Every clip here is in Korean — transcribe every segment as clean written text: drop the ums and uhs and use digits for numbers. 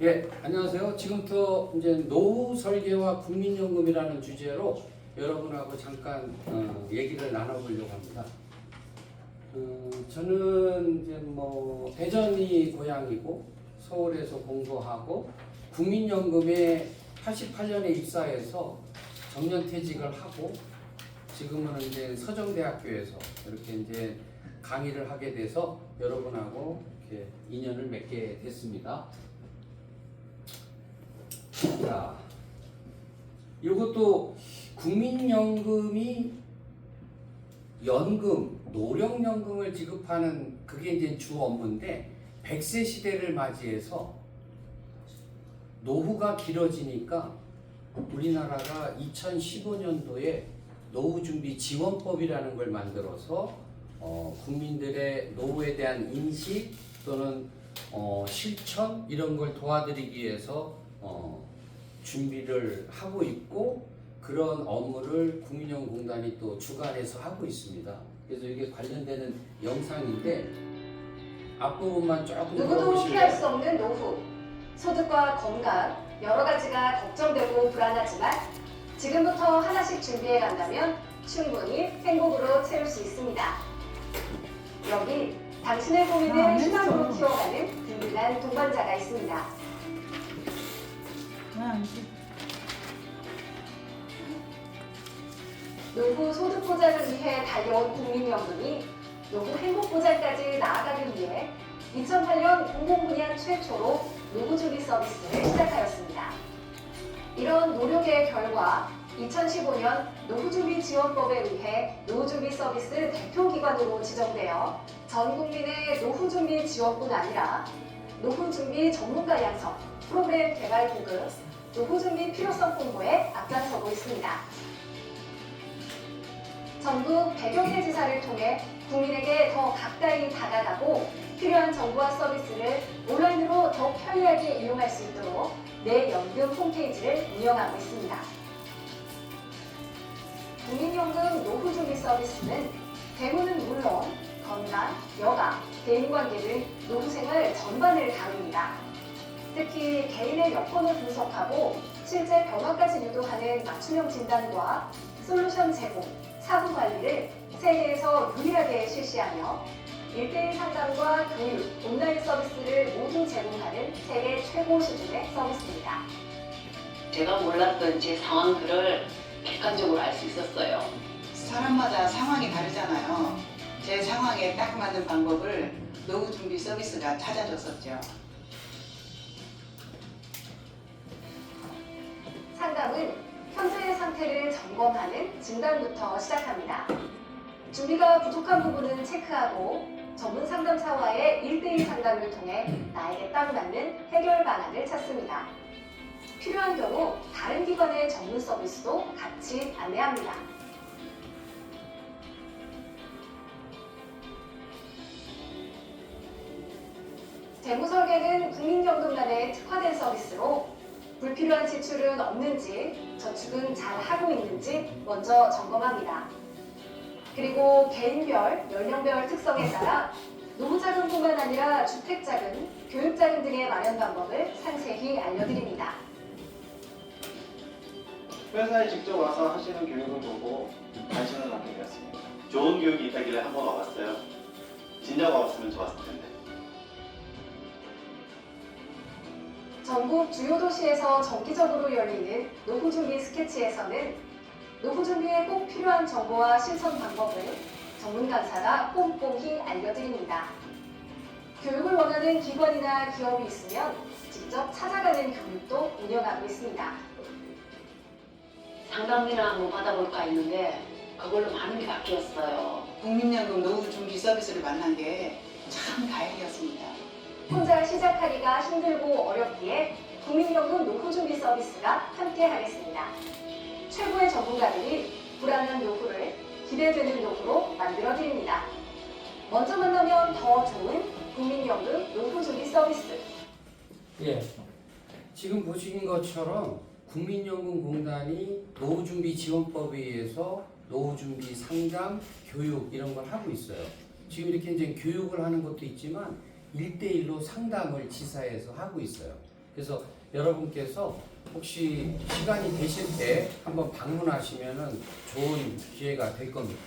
예, 안녕하세요. 지금부터 이제 노후 설계와 국민연금이라는 주제로 여러분하고 잠깐 얘기를 나눠보려고 합니다. 저는 이제 뭐 대전이 고향이고 서울에서 공부하고 국민연금에 88년에 입사해서 정년퇴직을 하고 지금은 이제 서정대학교에서 이렇게 이제 강의를 하게 돼서 여러분하고 이렇게 인연을 맺게 됐습니다. 자, 이것도 국민연금이 연금, 노령연금을 지급하는 그게 이제 주 업무인데 100세 시대를 맞이해서 노후가 길어지니까 우리나라가 2015년도에 노후준비지원법이라는 걸 만들어서 국민들의 노후에 대한 인식 또는 실천 이런 걸 도와드리기 위해서 준비를 하고 있고 그런 업무를 국민연금공단이 또 주관해서 하고 있습니다. 그래서 이게 관련되는 영상인데 앞부분만 조금 누구도 피할 수 없는 노후, 소득과 건강 여러 가지가 걱정되고 불안하지만 지금부터 하나씩 준비해 간다면 충분히 행복으로 채울 수 있습니다. 여기 당신의 고민을 희망으로 키워가는 든든한 동반자가 있습니다. 노후 소득 보장을 위해 달려온 국민연금이 노후 행복 보장까지 나아가기 위해 2008년 공공분야 최초로 노후준비 서비스를 시작하였습니다. 이런 노력의 결과 2015년 노후준비지원법에 의해 노후준비 서비스 대표기관으로 지정되어 전 국민의 노후준비 지원뿐 아니라 노후준비 전문가 양성, 프로그램 개발 공급, 노후준비 필요성 홍보에 앞장서고 있습니다. 전국 100여 개 지사를 통해 국민에게 더 가까이 다가가고 필요한 정보와 서비스를 온라인으로 더 편리하게 이용할 수 있도록 내 연금 홈페이지를 운영하고 있습니다. 국민연금 노후준비 서비스는 대부는 물론 건강, 여가, 대인관계 등 노후생활 전반을 다룹니다. 특히 개인의 여건을 분석하고 실제 변화까지 유도하는 맞춤형 진단과 솔루션 제공, 사후 관리를 세계에서 유일하게 실시하며 1:1 상담과 교육, 온라인 서비스를 모두 제공하는 세계 최고 수준의 서비스입니다. 제가 몰랐던 제 상황들을 객관적으로 알 수 있었어요. 사람마다 상황이 다르잖아요. 제 상황에 딱 맞는 방법을 노후준비 서비스가 찾아줬었죠. 상담은 현재의 상태를 점검하는 진단부터 시작합니다. 준비가 부족한 부분은 체크하고 전문 상담사와의 1:1 상담을 통해 나에게 딱 맞는 해결 방안을 찾습니다. 필요한 경우 다른 기관의 전문 서비스도 같이 안내합니다. 재무 설계는 국민연금단의 특화된 서비스로 불필요한 지출은 없는지, 저축은 잘 하고 있는지 먼저 점검합니다. 그리고 개인별, 연령별 특성에 따라 노후자금뿐만 아니라 주택자금, 교육자금 등의 마련 방법을 상세히 알려드립니다. 회사에 직접 와서 하시는 교육을 보고 관심을 갖게 되었습니다. 좋은 교육이 있다길래 한번 와봤어요. 진작 와봤으면 좋았을 텐데. 전국 주요 도시에서 정기적으로 열리는 노후준비 스케치에서는 노후준비에 꼭 필요한 정보와 실천 방법을 전문 강사가 꼼꼼히 알려드립니다. 교육을 원하는 기관이나 기업이 있으면 직접 찾아가는 교육도 운영하고 있습니다. 상담이나 한번 받아볼까 했는데 그걸로 많은 게 바뀌었어요. 국민연금 노후준비 서비스를 만난 게 참 다행이었습니다. 혼자 시작하기가 힘들고 어렵기에 국민연금 노후준비 서비스가 함께하겠습니다. 최고의 전문가들이 불안한 노후를 기대되는 노후로 만들어드립니다. 먼저 만나면 더 좋은 국민연금 노후준비 서비스. 예, 지금 보신 것처럼 국민연금공단이 노후준비지원법에 의해서 노후준비 상담, 교육 이런 걸 하고 있어요. 지금 이렇게 이제 교육을 하는 것도 있지만 1:1로 상담을 지사에서 하고 있어요. 그래서 여러분께서 혹시 시간이 되실 때 한번 방문하시면은 좋은 기회가 될 겁니다.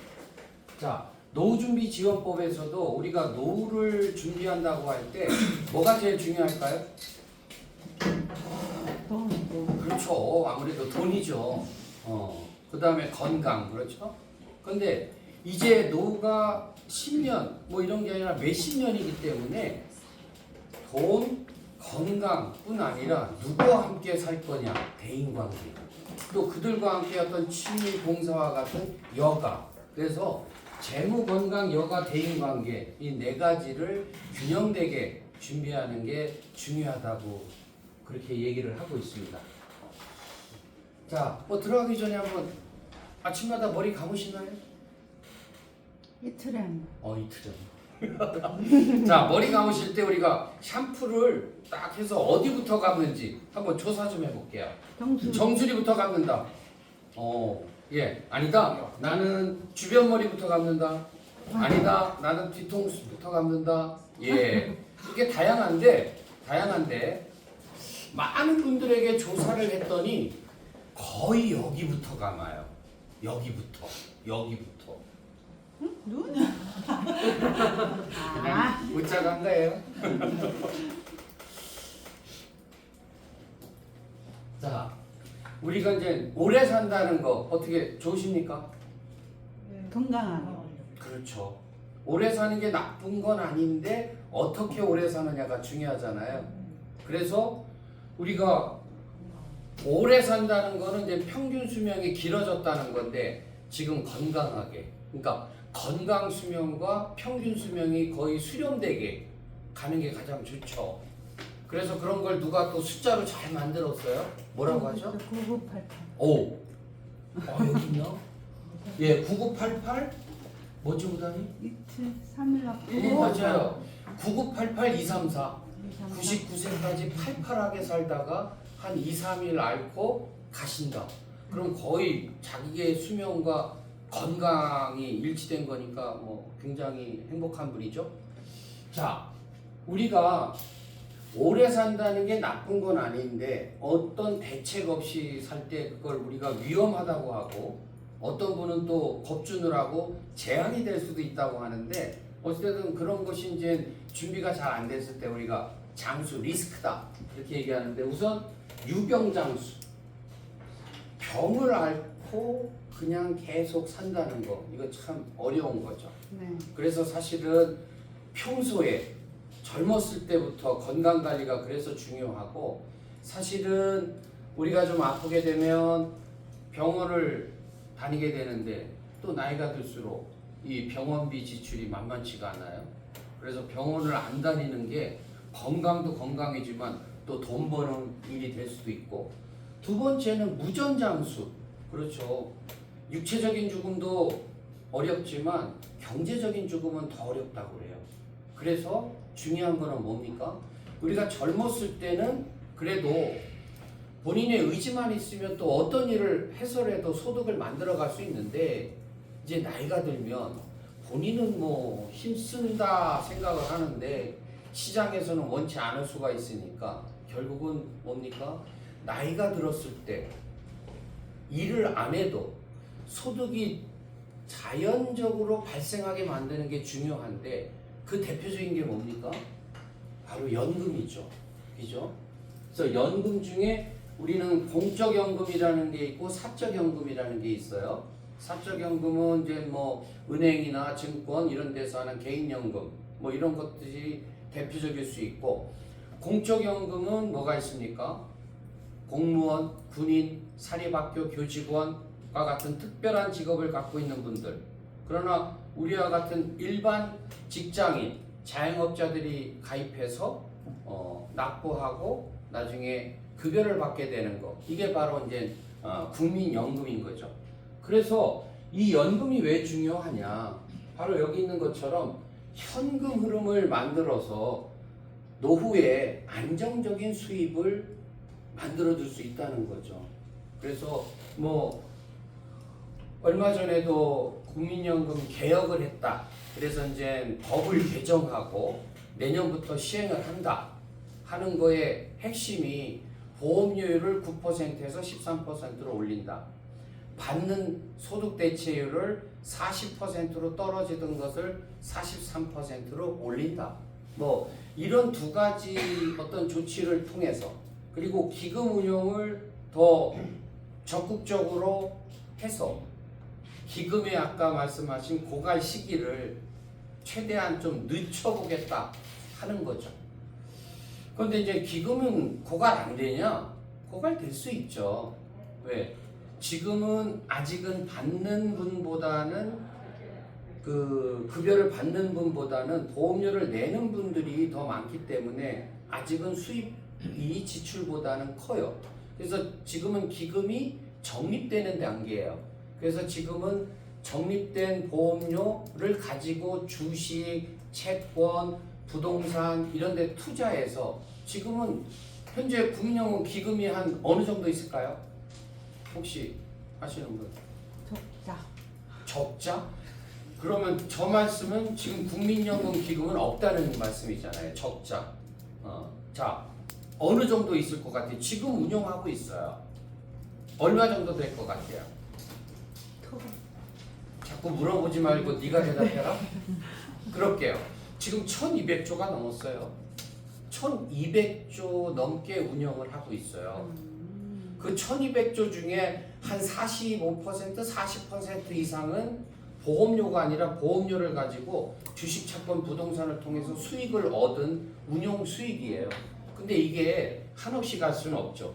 자, 노후준비지원법에서도 우리가 노후를 준비한다고 할 때 뭐가 제일 중요할까요? 그렇죠. 아무래도 돈이죠. 그 다음에 건강, 그렇죠? 근데 이제 노후가 10년, 뭐 이런 게 아니라 몇십 년이기 때문에 돈, 건강뿐 아니라 누구와 함께 살 거냐, 대인관계. 또 그들과 함께 어떤 취미, 봉사와 같은 여가. 그래서 재무, 건강, 여가, 대인관계 이 네 가지를 균형되게 준비하는 게 중요하다고 그렇게 얘기를 하고 있습니다. 자, 뭐 들어가기 전에 한번 아침마다 머리 감으시나요? 이틀에 한 번. 이틀은. 자, 머리 감으실 때 우리가 샴푸를 딱 해서 어디부터 감는지 한번 조사 좀 해볼게요. 정수리부터 감는다. 예, 아니다. 나는 주변 머리부터 감는다. 아니다. 나는 뒤통수부터 감는다. 예, 이게 다양한데 많은 분들에게 조사를 했더니 거의 여기부터 감아요. 여기부터. 눈? 그냥 웃자고 한 거예요. 자, 우리가 이제 오래 산다는 거 어떻게 좋으십니까? 건강하게. 그렇죠. 오래 사는 게 나쁜 건 아닌데 어떻게 오래 사느냐가 중요하잖아요. 그래서 우리가 오래 산다는 거는 이제 평균 수명이 길어졌다는 건데 지금 건강하게, 그러니까 건강 수명과 평균 수명이 거의 수렴되게 가는 게 가장 좋죠. 그래서 그런 걸 누가 또 숫자로 잘 만들었어요. 뭐라고 하죠? 9988. 오. 여기 있나? 예, 9988 뭐지 보다니? 이틀 3일 예, 앞으로. 맞아요. 9988 234. 99세까지 팔팔하게 살다가 한 2, 3일 앓고 가신다. 그럼 거의 자기의 수명과 건강이 일치된 거니까 뭐 굉장히 행복한 분이죠. 자, 우리가 오래 산다는 게 나쁜 건 아닌데 어떤 대책 없이 살 때 그걸 우리가 위험하다고 하고 어떤 분은 또 겁주느라고 재앙이 될 수도 있다고 하는데 어쨌든 그런 것이 이제 준비가 잘 안 됐을 때 우리가 장수 리스크다 이렇게 얘기하는데 우선 유병장수 병을 앓고 그냥 계속 산다는 거 이거 참 어려운 거죠. 네. 그래서 사실은 평소에 젊었을 때부터 건강 관리가 그래서 중요하고 사실은 우리가 좀 아프게 되면 병원을 다니게 되는데 또 나이가 들수록 이 병원비 지출이 만만치가 않아요. 그래서 병원을 안 다니는 게 건강도 건강이지만 또 돈 버는 일이 될 수도 있고 두 번째는 무전장수 그렇죠. 육체적인 죽음도 어렵지만 경제적인 죽음은 더 어렵다고 그래요. 그래서 중요한 거는 뭡니까? 우리가 젊었을 때는 그래도 본인의 의지만 있으면 또 어떤 일을 해서라도 소득을 만들어 갈 수 있는데 이제 나이가 들면 본인은 뭐 힘쓴다 생각을 하는데 시장에서는 원치 않을 수가 있으니까 결국은 뭡니까? 나이가 들었을 때 일을 안 해도 소득이 자연적으로 발생하게 만드는 게 중요한데 그 대표적인 게 뭡니까? 바로 연금이죠. 그죠? 그래서 연금 중에 우리는 공적연금이라는 게 있고 사적연금이라는 게 있어요. 사적연금은 이제 뭐 은행이나 증권 이런 데서 하는 개인연금 뭐 이런 것들이 대표적일 수 있고 공적연금은 뭐가 있습니까? 공무원, 군인, 사립학교 교직원과 같은 특별한 직업을 갖고 있는 분들 그러나 우리와 같은 일반 직장인, 자영업자들이 가입해서 납부하고 나중에 급여를 받게 되는 거 이게 바로 이제 국민연금인 거죠. 그래서 이 연금이 왜 중요하냐? 바로 여기 있는 것처럼 현금 흐름을 만들어서 노후에 안정적인 수입을 만들어줄 수 있다는 거죠. 그래서 뭐 얼마 전에도 국민연금 개혁을 했다. 그래서 이제 법을 개정하고 내년부터 시행을 한다 하는 거의 핵심이 보험료율을 9%에서 13%로 올린다. 받는 소득 대체율을 40%로 떨어지던 것을 43%로 올린다. 뭐 이런 두 가지 어떤 조치를 통해서, 그리고 기금 운용을 더 적극적으로 해서 기금의 아까 말씀하신 고갈 시기를 최대한 좀 늦춰보겠다 하는 거죠. 그런데 이제 기금은 고갈 안 되냐? 고갈 될 수 있죠. 왜? 지금은 아직은 받는 분보다는 그 급여를 받는 분보다는 보험료를 내는 분들이 더 많기 때문에 아직은 수입이 지출보다는 커요. 그래서 지금은 기금이 적립되는 단계예요. 그래서 지금은 적립된 보험료를 가지고 주식, 채권, 부동산 이런 데 투자해서 지금은 현재 국민연금 기금이 한 어느 정도 있을까요? 혹시 아시는 분? 적자. 적자? 그러면 저 말씀은 지금 국민연금 기금은 없다는 말씀이잖아요. 적자. 자, 어느 정도 있을 것 같아요? 지금 운영하고 있어요. 얼마 정도 될 것 같아요? 자꾸 물어보지 말고 네가 대답해라. 그럴게요. 지금 1200조가 넘었어요. 1200조 넘게 운영을 하고 있어요. 그 1200조 중에 한 45%, 40% 이상은 보험료가 아니라 보험료를 가지고 주식, 채권, 부동산을 통해서 수익을 얻은 운용 수익이에요. 근데 이게 한없이 갈 수는 없죠.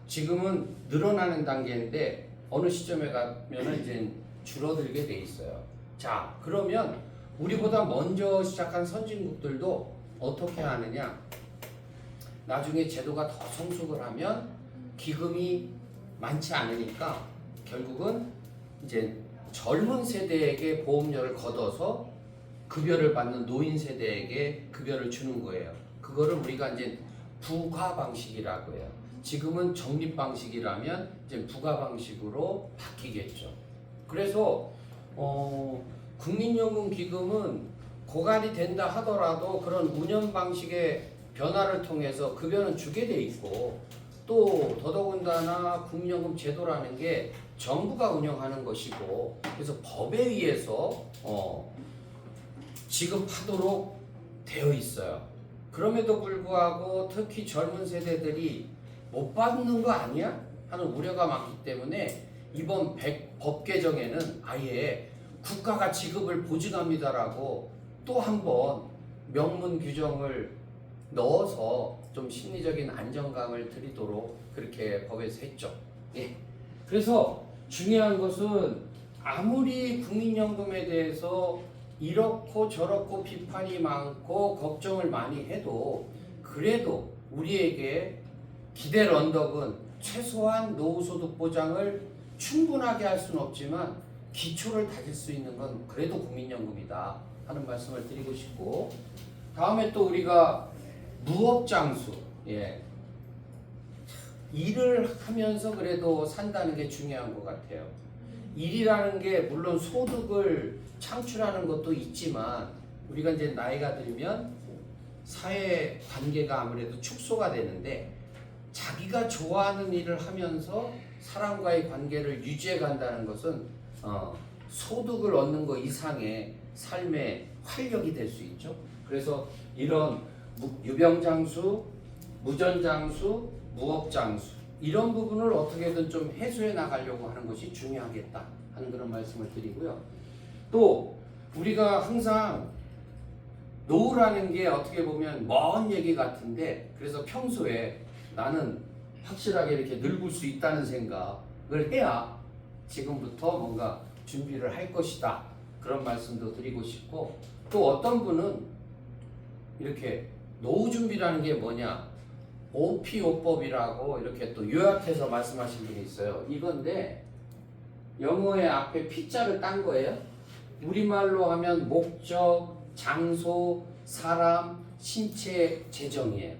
지금은 늘어나는 단계인데 어느 시점에 가면은 이제 줄어들게 돼 있어요. 자, 그러면 우리보다 먼저 시작한 선진국들도 어떻게 하느냐? 나중에 제도가 더 성숙을 하면 기금이 많지 않으니까 결국은 이제 젊은 세대에게 보험료를 걷어서 급여를 받는 노인 세대에게 급여를 주는 거예요. 그거를 우리가 이제 부과 방식이라고 해요. 지금은 적립 방식이라면 이제 부과 방식으로 바뀌겠죠. 그래서 국민연금 기금은 고갈이 된다 하더라도 그런 운영 방식의 변화를 통해서 급여는 주게 돼 있고, 또 더더군다나 국민연금 제도라는 게 정부가 운영하는 것이고, 그래서 법에 의해서 지급하도록 되어 있어요. 그럼에도 불구하고 특히 젊은 세대들이 못 받는 거 아니야? 하는 우려가 많기 때문에 이번 법 개정에는 아예 국가가 지급을 보증합니다라고 또 한 번 명문 규정을 넣어서 좀 심리적인 안정감을 드리도록 그렇게 법에서 했죠. 예. 그래서 중요한 것은 아무리 국민연금에 대해서 이렇고 저렇고 비판이 많고 걱정을 많이 해도 그래도 우리에게 기댈 언덕은 최소한 노후소득 보장을 충분하게 할 수는 없지만 기초를 다질 수 있는 건 그래도 국민연금이다 하는 말씀을 드리고 싶고, 다음에 또 우리가 무업장수, 예, 일을 하면서 그래도 산다는 게 중요한 것 같아요. 일이라는 게 물론 소득을 창출하는 것도 있지만 우리가 이제 나이가 들면 사회 관계가 아무래도 축소가 되는데 자기가 좋아하는 일을 하면서 사람과의 관계를 유지해 간다는 것은 소득을 얻는 것 이상의 삶의 활력이 될 수 있죠. 그래서 이런 유병장수, 무전장수, 무업장수 이런 부분을 어떻게든 좀 해소해 나가려고 하는 것이 중요하겠다 하는 그런 말씀을 드리고요. 또 우리가 항상 노후라는 게 어떻게 보면 먼 얘기 같은데, 그래서 평소에 나는 확실하게 이렇게 늙을 수 있다는 생각을 해야 지금부터 뭔가 준비를 할 것이다 그런 말씀도 드리고 싶고, 또 어떤 분은 이렇게 노후 준비라는 게 뭐냐, OPO법이라고 이렇게 또 요약해서 말씀하신 분이 있어요. 이건데 영어의 앞에 P자를 딴 거예요. 우리말로 하면 목적, 장소, 사람, 신체, 재정이에요.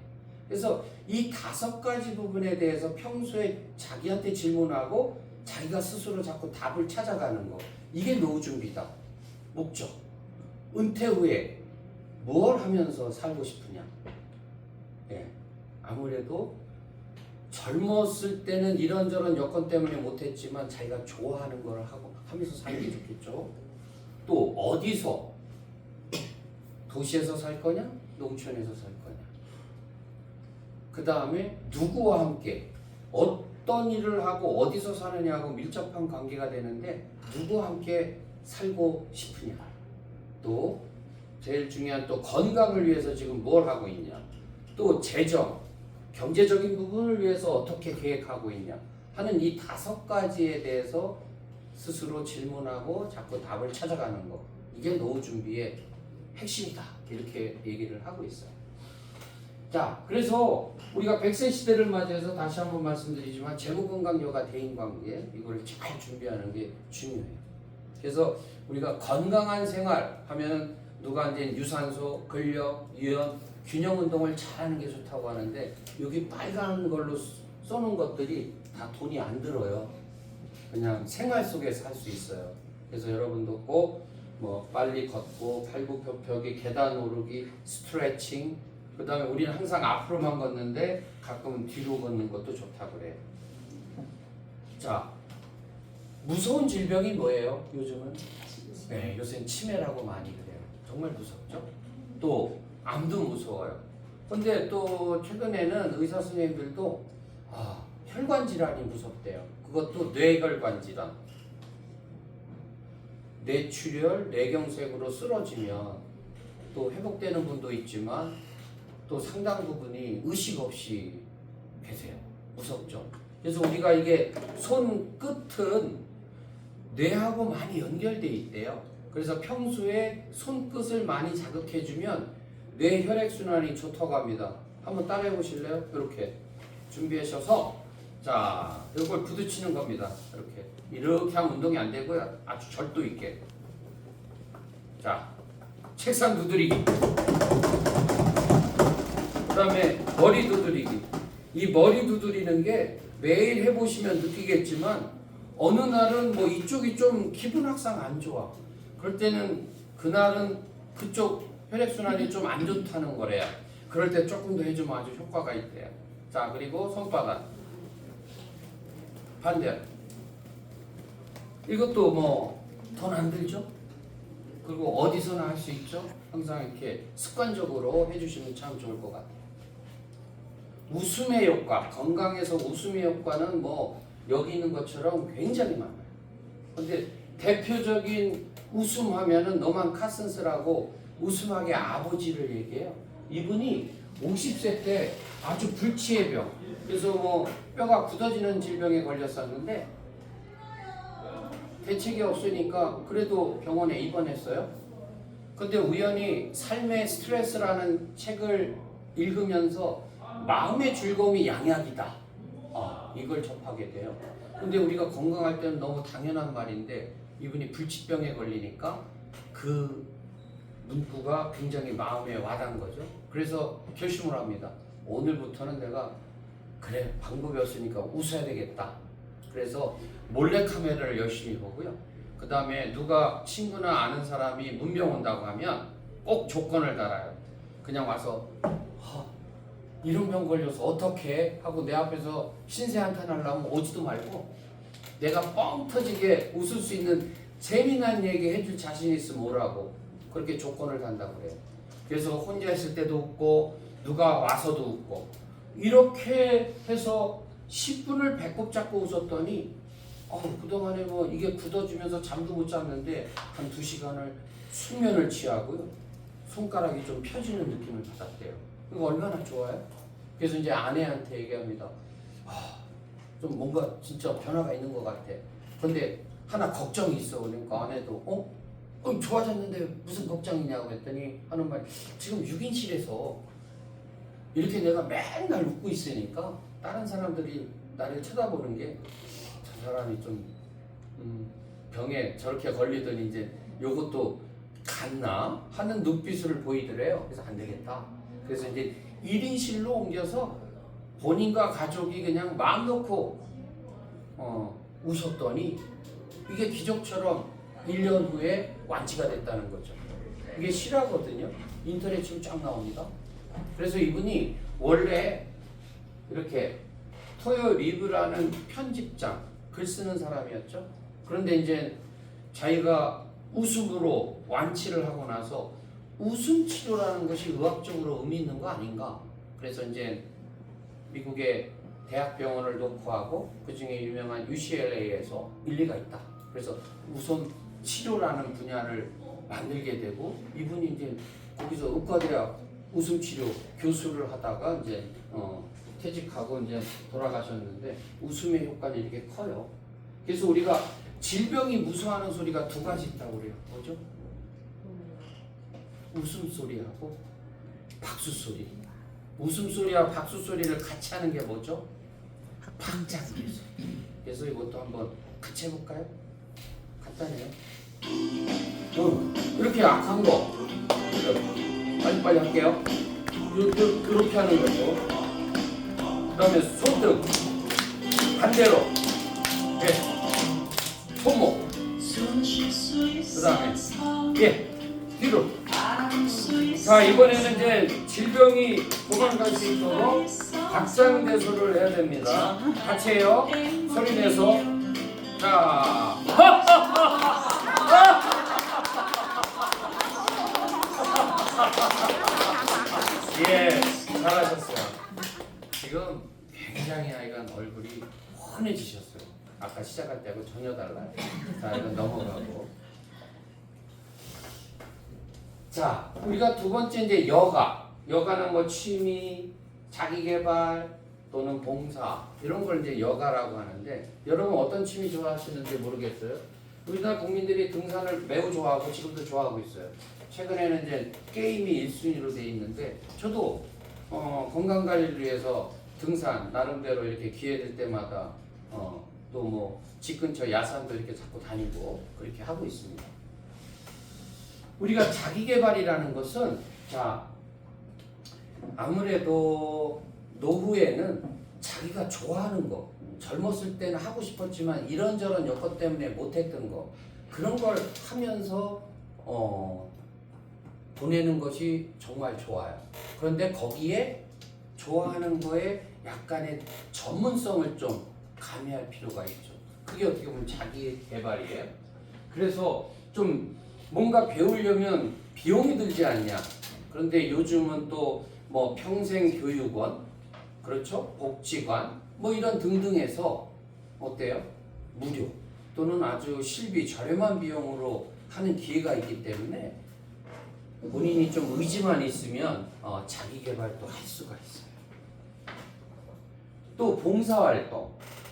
그래서 이 5가지 부분에 대해서 평소에 자기한테 질문하고 자기가 스스로 자꾸 답을 찾아가는 거, 이게 노후 준비다. 목적, 은퇴 후에 뭘 하면서 살고 싶으냐, 예, 아무래도 젊었을 때는 이런저런 여건 때문에 못했지만 자기가 좋아하는 걸 하고 하면서 사는 게 좋겠죠. 또 어디서, 도시에서 살 거냐, 농촌에서 살 거냐. 그 다음에 누구와 함께 어떤 일을 하고 어디서 사느냐하고 밀접한 관계가 되는데 누구와 함께 살고 싶으냐. 또 제일 중요한 또 건강을 위해서 지금 뭘 하고 있냐. 또 재정, 경제적인 부분을 위해서 어떻게 계획하고 있냐 하는 이 5가지에 대해서 스스로 질문하고 자꾸 답을 찾아가는 거. 이게 노후 준비의 핵심이다. 이렇게 얘기를 하고 있어요. 자, 그래서 우리가 100세 시대를 맞이해서 다시 한번 말씀드리지만 재무건강 여가 대인관계 이걸 잘 준비하는 게 중요해요. 그래서 우리가 건강한 생활 하면 누가 이제 유산소, 근력, 유연, 균형 운동을 잘하는 게 좋다고 하는데 여기 빨간 걸로 쏘는 것들이 다 돈이 안 들어요. 그냥 생활 속에서 할 수 있어요. 그래서 여러분도 꼭 뭐 빨리 걷고 팔굽혀펴기, 계단 오르기, 스트레칭. 그 다음에 우리는 항상 앞으로만 걷는데 가끔은 뒤로 걷는 것도 좋다고 그래요. 자, 무서운 질병이 뭐예요? 요즘은? 네, 요새는 치매라고 많이 그래요. 정말 무섭죠? 또 암도 무서워요. 근데 또 최근에는 의사 선생님들도 혈관 질환이 무섭대요. 그것도 뇌혈관 질환. 뇌출혈, 뇌경색으로 쓰러지면 또 회복되는 분도 있지만 또 상당 부분이 의식 없이 계세요. 무섭죠? 그래서 우리가 이게 손 끝은 뇌하고 많이 연결돼 있대요. 그래서 평소에 손끝을 많이 자극해주면 뇌 혈액순환이 좋다고 합니다. 한번 따라해 보실래요? 이렇게 준비하셔서 자, 이걸 부딪히는 겁니다. 이렇게 하면 운동이 안 되고요. 아주 절도 있게. 자, 책상 두드리기. 그 다음에 머리 두드리기. 이 머리 두드리는 게 매일 해보시면 느끼겠지만 어느 날은 뭐 이쪽이 좀 기분 항상 안 좋아. 그럴 때는 그날은 그쪽 혈액순환이 좀 안 좋다는 거래요. 그럴 때 조금 더 해주면 아주 효과가 있대요. 자, 그리고 손바닥. 반대. 이것도 뭐 돈 안 들죠? 그리고 어디서나 할 수 있죠? 항상 이렇게 습관적으로 해주시면 참 좋을 것 같아요. 웃음의 효과, 건강에서 웃음의 효과는 뭐 여기 있는 것처럼 굉장히 많아요. 근데 대표적인 웃음하면은 너만 카슨스라고 웃음하게 아버지를 얘기해요. 이분이 50세 때 아주 불치의 병, 그래서 뭐 뼈가 굳어지는 질병에 걸렸었는데 대책이 없으니까 그래도 병원에 입원했어요. 근데 우연히 삶의 스트레스라는 책을 읽으면서 마음의 즐거움이 양약이다. 이걸 접하게 돼요. 근데 우리가 건강할 때는 너무 당연한 말인데 이분이 불치병에 걸리니까 그 문구가 굉장히 마음에 와닿은 거죠. 그래서 결심을 합니다. 오늘부터는 내가 그래 방법이 없으니까 웃어야 되겠다. 그래서 몰래카메라를 열심히 보고요. 그 다음에 누가 친구나 아는 사람이 문병 온다고 하면 꼭 조건을 달아요. 그냥 와서 이런 병 걸려서 어떻게 하고 내 앞에서 신세 한탄하려면 오지도 말고 내가 뻥 터지게 웃을 수 있는 재미난 얘기 해줄 자신 있으면 오라고 그렇게 조건을 단다고 그래요. 그래서 혼자 있을 때도 웃고 누가 와서도 웃고 이렇게 해서 10분을 배꼽 잡고 웃었더니 그동안에 뭐 이게 굳어지면서 잠도 못 잤는데 한 2시간을 수면을 취하고요. 손가락이 좀 펴지는 느낌을 받았대요. 이거 얼마나 좋아요? 그래서 이제 아내한테 얘기합니다. 좀 뭔가 진짜 변화가 있는 것 같아. 근데 하나 걱정이 있어. 그러니까 아내도 좋아졌는데 무슨 걱정이냐고 했더니 하는 말이 지금 6인실에서 이렇게 내가 맨날 웃고 있으니까 다른 사람들이 나를 쳐다보는 게 저 사람이 좀 병에 저렇게 걸리더니 이제 요것도 갔나 하는 눈빛을 보이더래요. 그래서 안 되겠다. 그래서 이제 1인실로 옮겨서 본인과 가족이 그냥 마음 놓고 우셨더니 이게 기적처럼 1년 후에 완치가 됐다는 거죠. 이게 실화거든요. 인터넷 지금 쫙 나옵니다. 그래서 이분이 원래 이렇게 토요 리브라는 편집장 글 쓰는 사람이었죠. 그런데 이제 자기가 웃음으로 완치를 하고 나서 웃음 치료라는 것이 의학적으로 의미 있는 거 아닌가. 그래서 이제 미국의 대학병원을 녹화하고 그 중에 유명한 UCLA에서 일리가 있다. 그래서 웃음 치료라는 분야를 만들게 되고 이분이 이제 거기서 의과대학 웃음 치료 교수를 하다가 이제 퇴직하고 이제 돌아가셨는데 웃음의 효과는 이렇게 커요. 그래서 우리가 질병이 무서워하는 소리가 두 가지 있다고 그래요. 뭐죠? 웃음소리하고 박수소리. 웃음소리와 박수소리를 같이 하는 게 뭐죠? 박장대소. 그래서 이것도 한번 같이 해볼까요? 간단해요. 이렇게 약한 거 빨리빨리 할게요. 이렇게 하는 거죠. 그 다음에 손등 반대로 손목 그 다음에 뒤로. 자, 이번에는 이제 질병이 도망갈 수 있도록 박장대소를 해야 됩니다. 같이 해요. 소리 내서. 자. 예, 잘하셨어요. 지금 굉장히 하여간 얼굴이 훤해지셨어요. 아까 시작할 때하고 전혀 달라요. 자, 이건 넘어가고. 자, 우리가 두 번째 이제 여가. 여가는 뭐 취미, 자기개발 또는 봉사 이런 걸 이제 여가라고 하는데 여러분 어떤 취미 좋아하시는지 모르겠어요. 우리나라 국민들이 등산을 매우 좋아하고 지금도 좋아하고 있어요. 최근에는 이제 게임이 1순위로 돼 있는데 저도 건강 관리를 위해서 등산 나름대로 이렇게 기회 될 때마다 또 뭐 집 근처 야산도 이렇게 자꾸 다니고 그렇게 하고 있습니다. 우리가 자기개발이라는 것은 자 아무래도 노후에는 자기가 좋아하는 거 젊었을 때는 하고 싶었지만 이런저런 여건 때문에 못했던 거 그런 걸 하면서 보내는 것이 정말 좋아요. 그런데 거기에 좋아하는 거에 약간의 전문성을 좀 가미할 필요가 있죠. 그게 어떻게 보면 자기 개발이에요. 그래서 좀 뭔가 배우려면 비용이 들지 않냐. 그런데 요즘은 또 뭐 평생교육원, 그렇죠? 복지관, 뭐 이런 등등해서 어때요? 무료 또는 아주 실비 저렴한 비용으로 하는 기회가 있기 때문에 본인이 좀 의지만 있으면 자기 개발도 할 수가 있어요. 또 봉사활동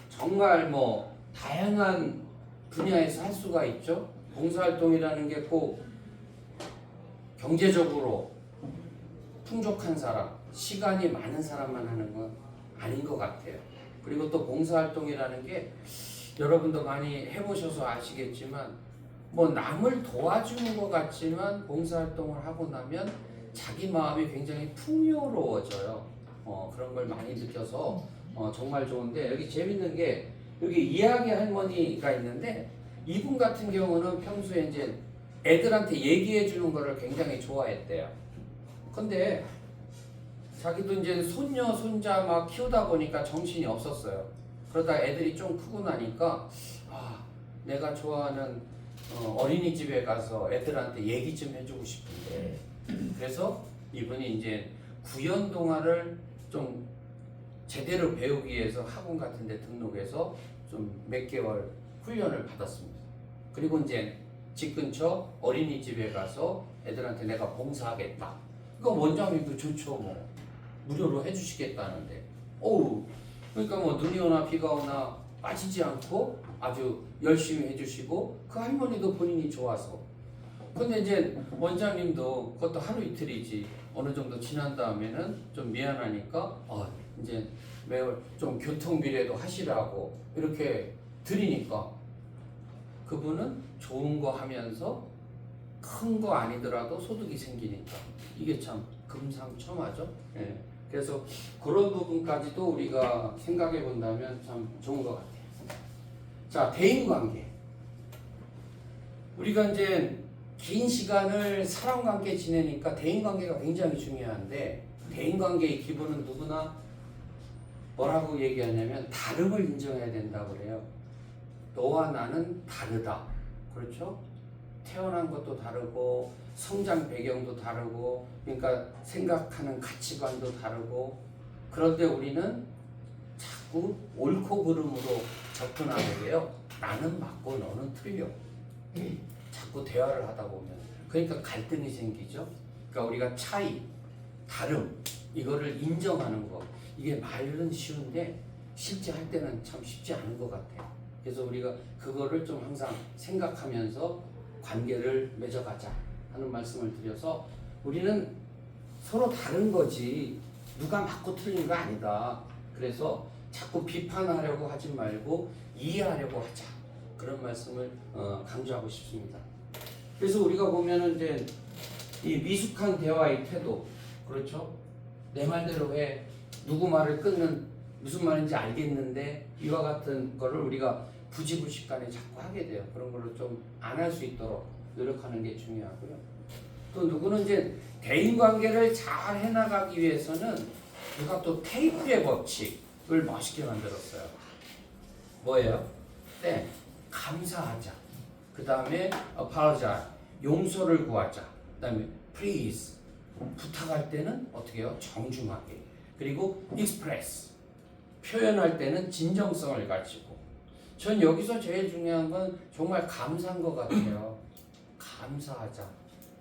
정말 뭐 다양한 분야에서 할 수가 있죠. 봉사활동이라는 게 꼭 경제적으로 풍족한 사람, 시간이 많은 사람만 하는 건 아닌 것 같아요. 그리고 또 봉사활동이라는 게 여러분도 많이 해보셔서 아시겠지만 뭐 남을 도와주는 것 같지만 봉사활동을 하고 나면 자기 마음이 굉장히 풍요로워져요. 그런 걸 많이 느껴서 정말 좋은데 여기 재밌는 게 여기 이야기 할머니가 있는데 이분 같은 경우는 평소에 이제 애들한테 얘기해 주는 거를 굉장히 좋아했대요. 근데 자기도 이제 손녀 손자 막 키우다 보니까 정신이 없었어요. 그러다 애들이 좀 크고 나니까 내가 좋아하는 어린이집에 가서 애들한테 얘기 좀 해주고 싶은데 그래서 이분이 이제 구연 동화를 좀 제대로 배우기 위해서 학원 같은 데 등록해서 좀 몇 개월 훈련을 받았습니다. 그리고 이제 집 근처 어린이집에 가서 애들한테 내가 봉사하겠다. 그러니까 원장님도 좋죠. 뭐 무료로 해주시겠다는데 그러니까 뭐 눈이 오나 비가 오나 빠지지 않고 아주 열심히 해주시고 그 할머니도 본인이 좋아서 근데 이제 원장님도 그것도 하루 이틀이지 어느 정도 지난 다음에는 좀 미안하니까 이제 매월 좀 교통비례도 하시라고 이렇게 드리니까 그분은 좋은 거 하면서 큰 거 아니더라도 소득이 생기니까 이게 참 금상첨화죠. 예. 그래서 그런 부분까지도 우리가 생각해 본다면 참 좋은 것 같아요. 자, 대인관계. 우리가 이제 긴 시간을 사람과 함께 지내니까 대인관계가 굉장히 중요한데 대인관계의 기본은 누구나 뭐라고 얘기하냐면 다름을 인정해야 된다고 그래요. 너와 나는 다르다. 그렇죠? 태어난 것도 다르고 성장 배경도 다르고 그러니까 생각하는 가치관도 다르고 그런데 우리는 자꾸 옳고 그름으로 접근하게 돼요. 나는 맞고 너는 틀려. 자꾸 대화를 하다 보면 그러니까 갈등이 생기죠. 그러니까 우리가 차이, 다름 이거를 인정하는 거 이게 말은 쉬운데 실제 할 때는 참 쉽지 않은 것 같아요. 그래서 우리가 그거를 좀 항상 생각하면서 관계를 맺어가자 하는 말씀을 드려서 우리는 서로 다른 거지 누가 맞고 틀린 거 아니다. 그래서 자꾸 비판하려고 하지 말고 이해하려고 하자. 그런 말씀을 강조하고 싶습니다. 그래서 우리가 보면은 이제 이 미숙한 대화의 태도, 그렇죠? 내 말대로 해. 누구 말을 끊는 무슨 말인지 알겠는데 이와 같은 거를 우리가 부지불식간에 자꾸 하게 돼요. 그런 거를 좀 안 할 수 있도록 노력하는 게 중요하고요. 또 누구는 이제 대인관계를 잘 해나가기 위해서는 누가 또 테이프의 법칙을 멋있게 만들었어요. 뭐예요? 네, 감사하자. 그 다음에 apologize, 용서를 구하자. 그 다음에 please, 부탁할 때는 어떻게 해요? 정중하게. 그리고 express, 표현할 때는 진정성을 가지고. 전 여기서 제일 중요한 건 정말 감사한 것 같아요. 감사하자.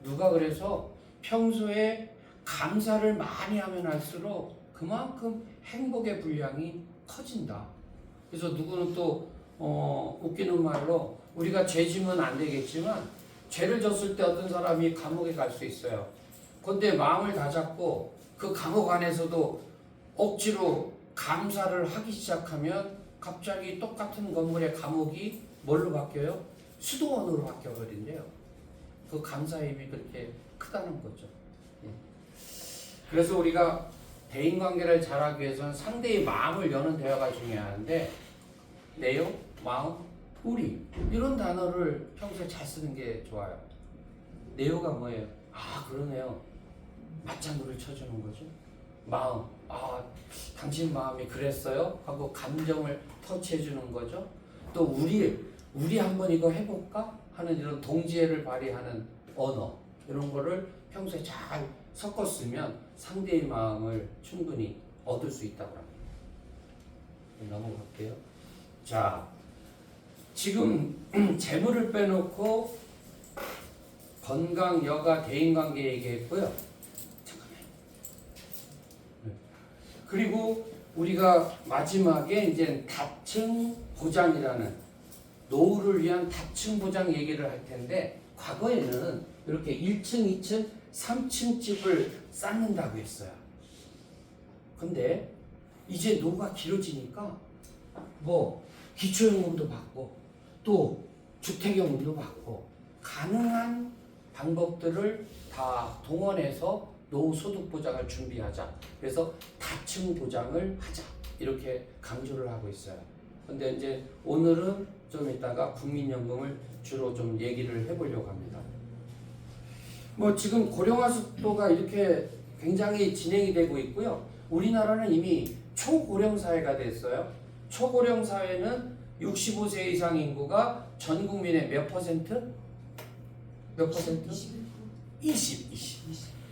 누가 그래서 평소에 감사를 많이 하면 할수록 그만큼 행복의 분량이 커진다. 그래서 누구는 또 웃기는 말로 우리가 죄 지면 안 되겠지만 죄를 졌을 때 어떤 사람이 감옥에 갈 수 있어요. 그런데 마음을 다잡고 그 감옥 안에서도 억지로 감사를 하기 시작하면 갑자기 똑같은 건물의 감옥이 뭘로 바뀌어요? 수도원으로 바뀌어버린대요. 그 감사의 힘이 그렇게 크다는 거죠. 예. 그래서 우리가 대인관계를 잘하기 위해서는 상대의 마음을 여는 대화가 중요한데 내용, 마음, 우리 이런 단어를 평소에 잘 쓰는 게 좋아요. 내용가 뭐예요? 아 그러네요. 맞장구를 쳐주는 거죠. 마음, 아 당신 마음이 그랬어요? 하고 감정을 터치해 주는 거죠. 또 우리 한번 이거 해볼까? 하는 이런 동지애를 발휘하는 언어 이런 거를 평소에 잘 섞어 쓰면 상대의 마음을 충분히 얻을 수 있다고 합니다. 넘어갈게요. 자, 지금 재물을 빼놓고 건강, 여가, 대인관계 얘기했고요. 잠깐만요. 그리고 우리가 마지막에 이제 다층 보장이라는 노후를 위한 다층 보장 얘기를 할 텐데 과거에는 이렇게 1층, 2층, 3층 집을 쌓는다고 했어요. 근데 이제 노후가 길어지니까 뭐 기초연금도 받고 또 주택연금도 받고 가능한 방법들을 다 동원해서 노후 소득 보장을 준비하자. 그래서 다층 보장을 하자. 이렇게 강조를 하고 있어요. 근데 이제 오늘은 좀 이따가 국민연금을 주로 좀 얘기를 해보려고 합니다. 뭐 지금 고령화 속도가 이렇게 굉장히 진행이 되고 있고요. 우리나라는 이미 초고령 사회가 됐어요. 초고령 사회는 65세 이상 인구가 전 국민의 몇 퍼센트? 몇 퍼센트? 20.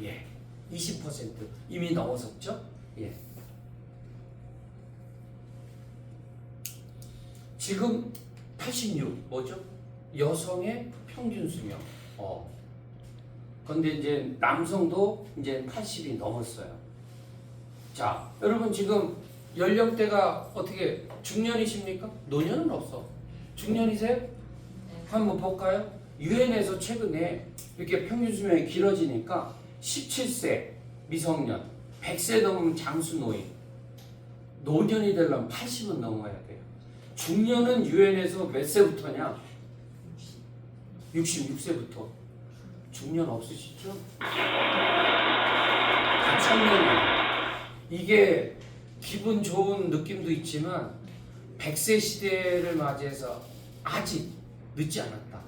예. 20% 이미 넘어섰죠? 예. 지금 86 뭐죠? 여성의 평균 수명. 근데 이제 남성도 이제 80이 넘었어요. 자, 여러분 지금 연령대가 어떻게 중년이십니까? 노년은 없어. 중년이세요? 한번 볼까요? 유엔에서 최근에 이렇게 평균 수명이 길어지니까 17세 미성년, 100세 넘으면 장수 노인, 노년이 되려면 80은 넘어야 돼요. 중년은 유엔에서 몇 세부터냐? 66세부터. 중년 없으시죠? 다 청년이에요. 이게 기분 좋은 느낌도 있지만 100세 시대를 맞이해서 아직 늦지 않았다.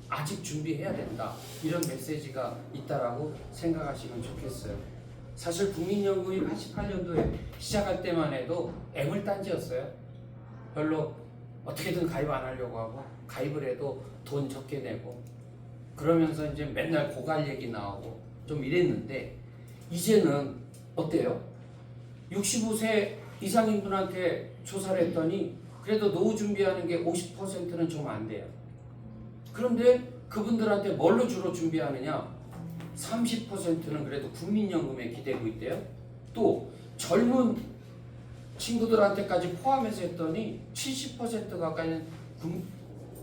아직 준비해야 된다. 이런 메시지가 있다라고 생각하시면 좋겠어요. 사실 국민연금이 88년도에 시작할 때만 해도 애물단지였어요. 별로 어떻게든 가입 안 하려고 하고 가입을 해도 돈 적게 내고 그러면서 이제 맨날 고갈 얘기 나오고 좀 이랬는데 이제는 어때요? 65세 이상인 분한테 조사를 했더니 그래도 노후 준비하는 게 50%는 좀 안 돼요. 그런데 그분들한테 뭘로 주로 준비하느냐? 30%는 그래도 국민연금에 기대고 있대요. 또 젊은 친구들한테까지 포함해서 했더니 70% 가까이는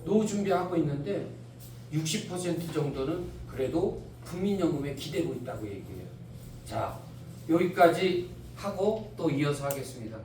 노후 준비하고 있는데 60% 정도는 그래도 국민연금에 기대고 있다고 얘기해요. 자, 여기까지 하고 또 이어서 하겠습니다.